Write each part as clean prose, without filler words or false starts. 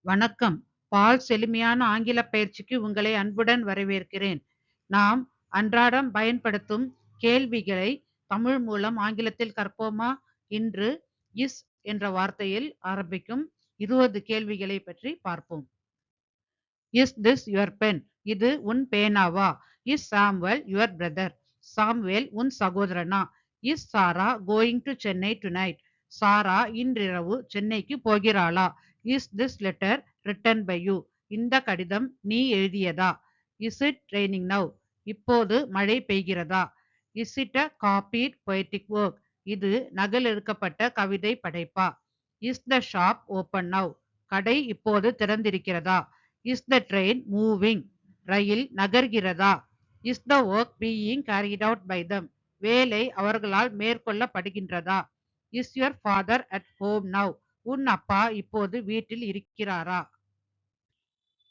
வணக்கம். பால்ஸ் எளிமையான ஆங்கில பயிற்சிக்கு உங்களை அன்புடன் வரவேற்கிறேன். நாம் அன்றாடம் பயன்படுத்தும் கேள்விகளை தமிழ் மூலம் ஆங்கிலத்தில் கற்போமா? இன்று இஸ் என்ற வார்த்தையில் ஆரம்பிக்கும் 20 கேள்விகளை பற்றி பார்ப்போம். Is this your pen? இது உன் பேனாவா? Is Samuel your brother? Samuel உன் சகோதரனா? Is Sarah going to Chennai tonight? Sarah இன்றிரவு சென்னைக்கு போகிறாளா? Is this letter written by you? இந்த கடிதம் நீ எழுதியதா? Is it raining now? இப்போது மழை பெய்கிறதா? Is it a copied poetic work? இது நகல் எடுக்கப்பட்ட கவிதை படைப்பா? Is the shop open now? கடை இப்போது திறந்திருக்கிறதா? Is the train moving? ரயில் நகர்கிறதா? Is the work being carried out by them? வேலை அவர்களால் மேற்கொள்ளப்படுகின்றதா? Is your father at home now? உன் அப்பா இப்போது வீட்டில் இருக்கிறாரா?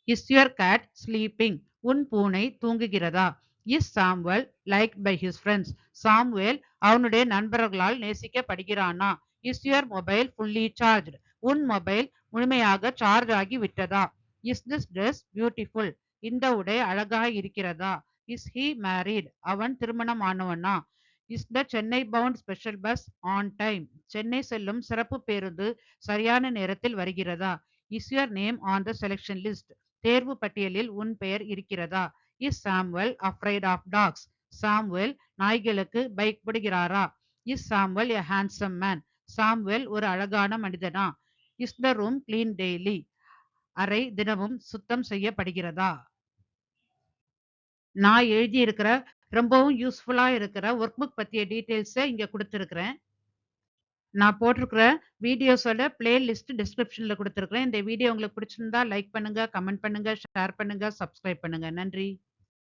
Is your cat sleeping? உன் பூனை தூங்குகிறதா? Is Samuel liked by his friends? Samuel அவனுடைய நண்பர்களால் நேசிக்கப்படுகிறானா? Is your mobile fully charged? உன் மொபைல் முழுமையாக சார்ஜ் ஆகி விட்டதா? Is this dress beautiful? இந்த உடை அழகாக இருக்கிறதா? Is he married? அவன் திருமணமானவனா? Is the Chennai bound special bus on time? Chennai செல்லும் சிறப்பு பேருந்து சரியான நேரத்தில் வருகிறதா? Is your name on the selection list? தேர்வு பட்டியலில் உன் பெயர் இருக்கிறதா? Is Samuel afraid of dogs? Samuel நாய்களுக்கு பயப்படுகிறாரா? Is Samuel a handsome man? Samuel ஒரு அழகான மனிதனா? Is the room clean daily? அறை தினமும் சுத்தம் செய்யப்படுகிறதா? நான் எழுதி இருக்கிற ரொம்பவும் யூஸ்ஃபுல்லா இருக்கிற ஒர்க் புக் பத்திய டீட்டெயில்ஸை இங்க கொடுத்திருக்கிறேன். நான் போட்டிருக்கிற வீடியோஸோட பிளேலிஸ்ட் டிஸ்கிரிப்ஷன்ல கொடுத்திருக்கிறேன். இந்த வீடியோ உங்களுக்கு பிடிச்சிருந்தா லைக் பண்ணுங்க, கமெண்ட் பண்ணுங்க, ஷேர் பண்ணுங்க, சப்ஸ்கிரைப் பண்ணுங்க. நன்றி.